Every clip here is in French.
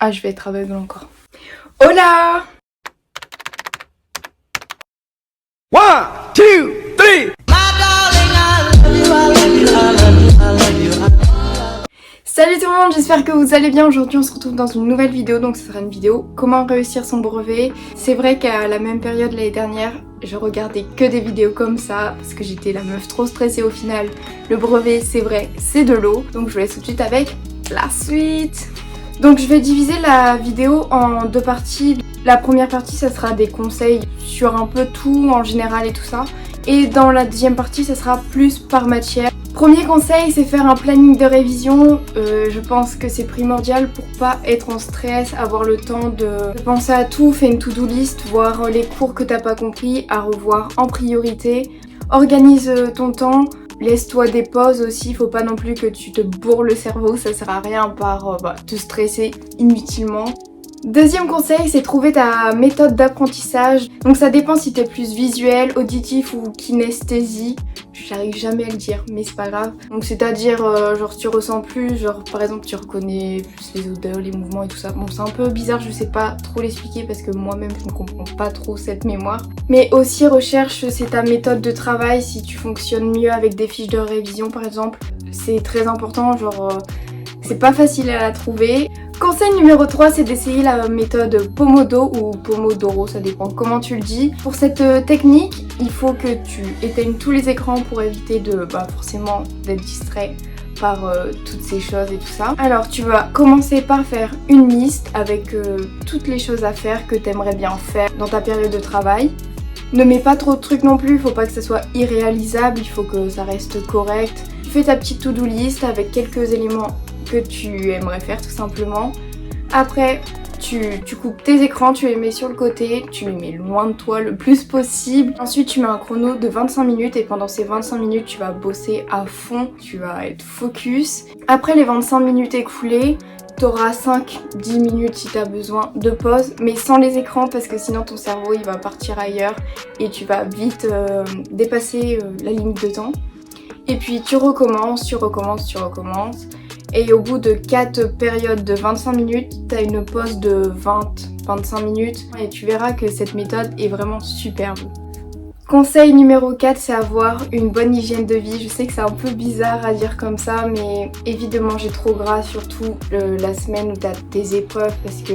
Ah, je vais être aveugle encore. Hola! 1, 2, 3. Salut tout le monde, j'espère que vous allez bien. Aujourd'hui on se retrouve dans une nouvelle vidéo, donc ce sera une vidéo comment réussir son brevet. C'est vrai qu'à la même période l'année dernière, je regardais que des vidéos comme ça parce que j'étais la meuf trop stressée au final. Le brevet, c'est vrai, c'est de l'eau, donc je vous laisse tout de suite avec la suite. Donc je vais diviser la vidéo en deux parties. La première partie, ça sera des conseils sur un peu tout en général et tout ça. Et dans la deuxième partie, ça sera plus par matière. Premier conseil, c'est faire un planning de révision. Je pense que c'est primordial pour pas être en stress, avoir le temps de penser à tout. Fais une to-do list, voir les cours que t'as pas compris, à revoir en priorité. Organise ton temps. Laisse-toi des pauses aussi, faut pas non plus que tu te bourres le cerveau, ça sert à rien par te stresser inutilement. Deuxième conseil, c'est trouver ta méthode d'apprentissage. Donc ça dépend si t'es plus visuel, auditif ou kinesthésie. J'arrive jamais à le dire, mais c'est pas grave. Donc c'est-à-dire, genre tu ressens plus, genre par exemple tu reconnais plus les odeurs, les mouvements et tout ça. Bon c'est un peu bizarre, je sais pas trop l'expliquer parce que moi-même je ne comprends pas trop cette mémoire. Mais aussi recherche, c'est ta méthode de travail, si tu fonctionnes mieux avec des fiches de révision par exemple. C'est très important, genre c'est pas facile à la trouver. Conseil numéro 3, c'est d'essayer la méthode Pomodoro ou Pomodoro, ça dépend comment tu le dis. Pour cette technique, il faut que tu éteignes tous les écrans pour éviter de forcément d'être distrait par toutes ces choses et tout ça. Alors tu vas commencer par faire une liste avec toutes les choses à faire que tu aimerais bien faire dans ta période de travail. Ne mets pas trop de trucs non plus, il faut pas que ça soit irréalisable, il faut que ça reste correct. Fais ta petite to-do list avec quelques éléments que tu aimerais faire tout simplement. Après tu coupes tes écrans, tu les mets sur le côté, tu les mets loin de toi le plus possible. Ensuite tu mets un chrono de 25 minutes et pendant ces 25 minutes tu vas bosser à fond, tu vas être focus. Après les 25 minutes écoulées, t'auras 5-10 minutes si t'as besoin de pause, mais sans les écrans parce que sinon ton cerveau il va partir ailleurs et tu vas vite dépasser la limite de temps. Et puis tu recommences. Et au bout de 4 périodes de 25 minutes, tu as une pause de 20-25 minutes et tu verras que cette méthode est vraiment superbe. Conseil numéro 4, c'est avoir une bonne hygiène de vie. Je sais que c'est un peu bizarre à dire comme ça, mais évite de manger trop gras, surtout la semaine où tu as tes épreuves parce que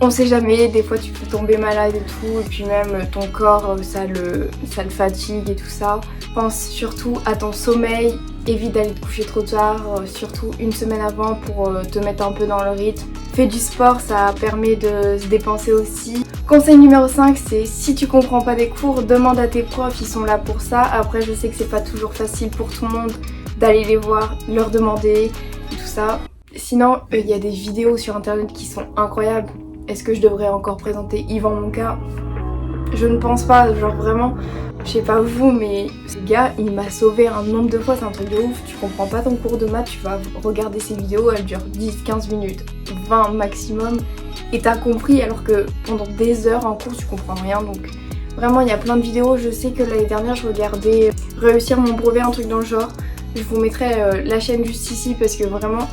on sait jamais, des fois tu peux tomber malade et tout, et puis même ton corps ça le fatigue et tout ça. Pense surtout à ton sommeil, évite d'aller te coucher trop tard, surtout une semaine avant pour te mettre un peu dans le rythme. Fais du sport, ça permet de se dépenser aussi. Conseil numéro 5, c'est si tu comprends pas des cours, demande à tes profs, ils sont là pour ça. Après je sais que c'est pas toujours facile pour tout le monde d'aller les voir, leur demander et tout ça. Sinon il y a des vidéos sur internet qui sont incroyables. Est-ce que je devrais encore présenter Yvan Monka? Je ne pense pas, genre vraiment, je sais pas vous, mais ce gars il m'a sauvé un nombre de fois, c'est un truc de ouf. Tu comprends pas ton cours de maths, tu vas regarder ses vidéos, elles durent 10-15 minutes, 20 maximum, et t'as compris alors que pendant des heures en cours tu comprends rien. Donc vraiment il y a plein de vidéos, je sais que l'année dernière je regardais Réussir mon brevet, un truc dans le genre. Je vous mettrai la chaîne juste ici parce que vraiment,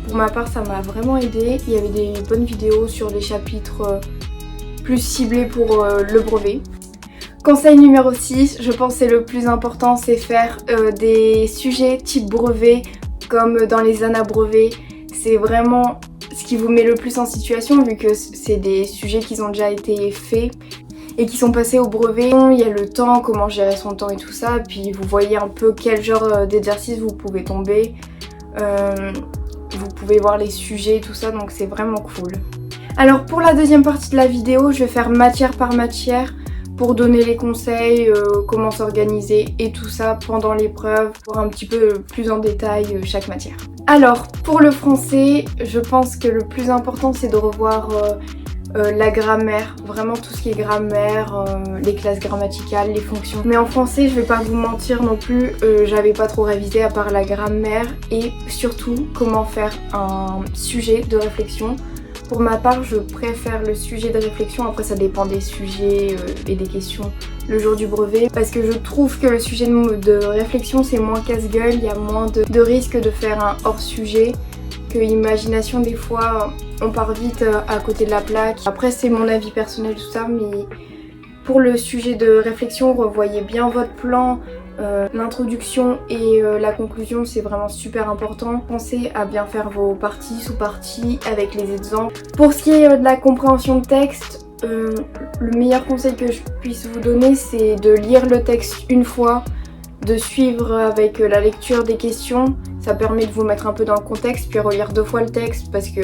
pour ma part, ça m'a vraiment aidé. Il y avait des bonnes vidéos sur des chapitres plus ciblés pour le brevet. Conseil numéro 6, je pense que c'est le plus important, c'est faire des sujets type brevet comme dans les anabrevets. C'est vraiment ce qui vous met le plus en situation vu que c'est des sujets qui ont déjà été faits et qui sont passés au brevet. Il y a le temps, comment gérer son temps et tout ça, puis vous voyez un peu quel genre d'exercice vous pouvez tomber, vous pouvez voir les sujets et tout ça, donc c'est vraiment cool. Alors pour la deuxième partie de la vidéo, je vais faire matière par matière pour donner les conseils, comment s'organiser et tout ça pendant l'épreuve, pour un petit peu plus en détail chaque matière. Alors pour le français, je pense que le plus important c'est de revoir la grammaire, vraiment tout ce qui est grammaire, les classes grammaticales, les fonctions. Mais en français, je vais pas vous mentir non plus, j'avais pas trop révisé à part la grammaire et surtout comment faire un sujet de réflexion. Pour ma part, je préfère le sujet de réflexion, après ça dépend des sujets et des questions le jour du brevet, parce que je trouve que le sujet de réflexion c'est moins casse-gueule, il y a moins de risque de faire un hors-sujet que imagination des fois on part vite à côté de la plaque. Après c'est mon avis personnel tout ça, mais pour le sujet de réflexion, revoyez bien votre plan. L'introduction et la conclusion, c'est vraiment super important. Pensez à bien faire vos parties, sous-parties avec les exemples. Pour ce qui est de la compréhension de texte, le meilleur conseil que je puisse vous donner, c'est de lire le texte une fois, de suivre avec la lecture des questions. Ça permet de vous mettre un peu dans le contexte, puis relire 2 fois le texte parce que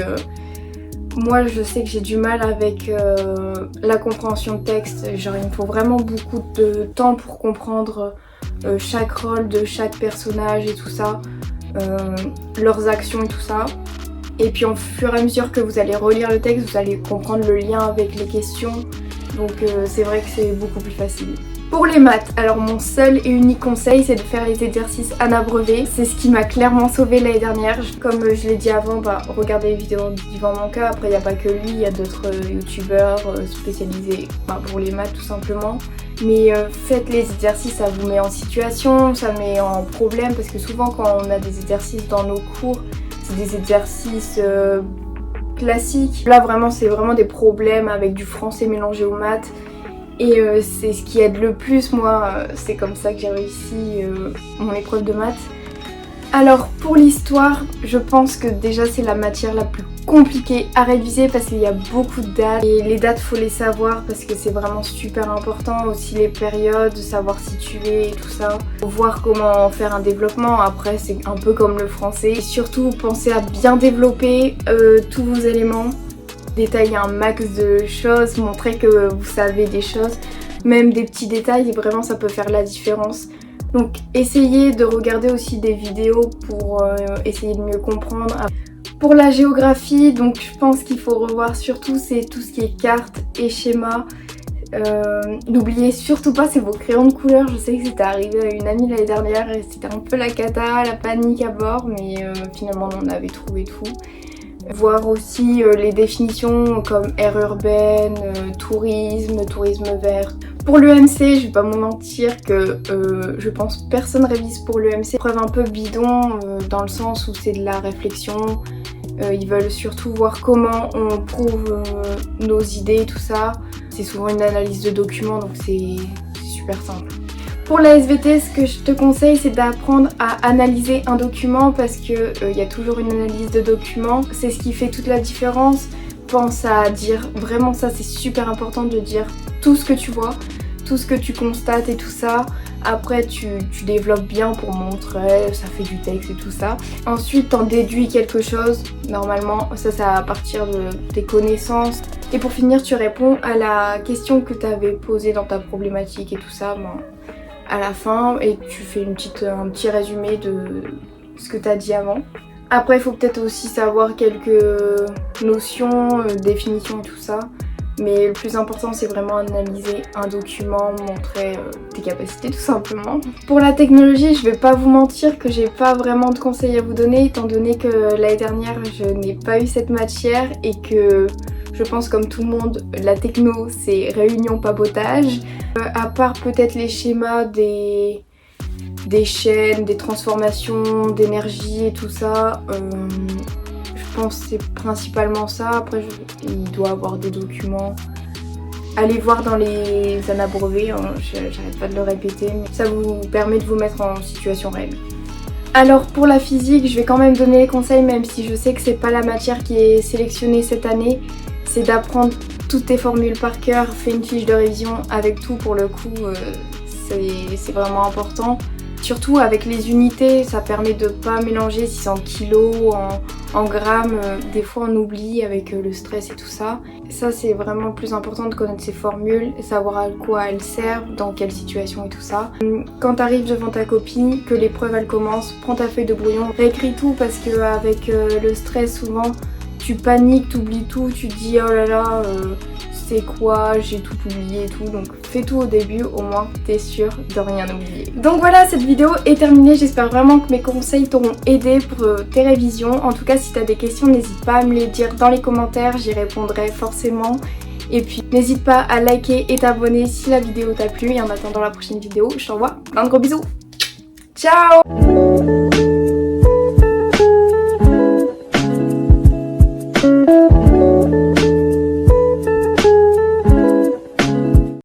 moi je sais que j'ai du mal avec la compréhension de texte. Genre il me faut vraiment beaucoup de temps pour comprendre chaque rôle de chaque personnage et tout ça, leurs actions et tout ça. Et puis au fur et à mesure que vous allez relire le texte, vous allez comprendre le lien avec les questions. Donc c'est vrai que c'est beaucoup plus facile. Pour les maths, alors mon seul et unique conseil, c'est de faire les exercices Anna Brevet. C'est ce qui m'a clairement sauvée l'année dernière. Comme je l'ai dit avant, regardez les vidéos d'Yvan Manka. Après il n'y a pas que lui, il y a d'autres youtubeurs spécialisés pour les maths tout simplement. Mais faites les exercices, ça vous met en situation, ça met en problème, parce que souvent quand on a des exercices dans nos cours, c'est des exercices classiques. Là vraiment c'est vraiment des problèmes avec du français mélangé aux maths. Et c'est ce qui aide le plus, moi, c'est comme ça que j'ai réussi mon épreuve de maths. Alors pour l'histoire, je pense que déjà c'est la matière la plus compliquée à réviser parce qu'il y a beaucoup de dates. Et les dates, faut les savoir parce que c'est vraiment super important. Aussi les périodes, savoir situer et tout ça. Faut voir comment faire un développement. Après c'est un peu comme le français. Et surtout pensez à bien développer tous vos éléments. Détailler un max de choses, montrer que vous savez des choses, même des petits détails, et vraiment ça peut faire la différence. Donc essayez de regarder aussi des vidéos pour essayer de mieux comprendre. Pour la géographie, donc je pense qu'il faut revoir surtout c'est tout ce qui est cartes et schémas. N'oubliez surtout pas, c'est vos crayons de couleur. Je sais que c'était arrivé à une amie l'année dernière et c'était un peu la cata, la panique à bord, mais finalement on avait trouvé tout. Voir aussi les définitions comme aire urbaine, tourisme vert. Pour l'EMC, je vais pas vous mentir que je pense personne révise pour l'EMC. Preuve un peu bidon dans le sens où c'est de la réflexion. Ils veulent surtout voir comment on prouve nos idées, tout ça. C'est souvent une analyse de documents, donc c'est super simple. Pour la SVT, ce que je te conseille, c'est d'apprendre à analyser un document parce que y a toujours une analyse de document. C'est ce qui fait toute la différence. Pense à dire vraiment ça, c'est super important de dire tout ce que tu vois, tout ce que tu constates et tout ça. Après tu développes bien pour montrer, ça fait du texte et tout ça. Ensuite t'en déduis quelque chose, normalement ça c'est à partir de tes connaissances. Et pour finir tu réponds à la question que tu avais posée dans ta problématique et tout ça à la fin, et tu fais un petit résumé de ce que tu as dit avant. Après il faut peut-être aussi savoir quelques notions, définitions et tout ça. Mais le plus important c'est vraiment analyser un document, montrer tes capacités tout simplement. Pour la technologie, je vais pas vous mentir que j'ai pas vraiment de conseils à vous donner étant donné que l'année dernière je n'ai pas eu cette matière et que je pense comme tout le monde la techno c'est réunion papotage. À part peut-être les schémas des chaînes, des transformations, d'énergie et tout ça. Je pense que c'est principalement ça. Après il doit avoir des documents. Allez voir dans les Anna Brevet, hein, j'arrête pas de le répéter, mais ça vous permet de vous mettre en situation réelle. Alors pour la physique, je vais quand même donner les conseils même si je sais que c'est pas la matière qui est sélectionnée cette année. C'est d'apprendre toutes tes formules par cœur, fais une fiche de révision avec tout pour le coup, c'est vraiment important. Surtout avec les unités, ça permet de pas mélanger si c'est en kilos, en grammes. Des fois on oublie avec le stress et tout ça. Ça c'est vraiment plus important de connaître ces formules, savoir à quoi elles servent, dans quelle situation et tout ça. Quand t'arrives devant ta copie, que l'épreuve elle commence, prends ta feuille de brouillon, réécris tout parce que avec le stress souvent tu paniques, t'oublies tout, tu te dis oh là là c'est quoi, j'ai tout oublié et tout, donc fais tout au début, au moins t'es sûr de rien oublier. Donc voilà, cette vidéo est terminée, j'espère vraiment que mes conseils t'auront aidé pour tes révisions. En tout cas si t'as des questions, n'hésite pas à me les dire dans les commentaires, j'y répondrai forcément. Et puis n'hésite pas à liker et t'abonner si la vidéo t'a plu, et en attendant la prochaine vidéo, je t'envoie plein de gros bisous. Ciao!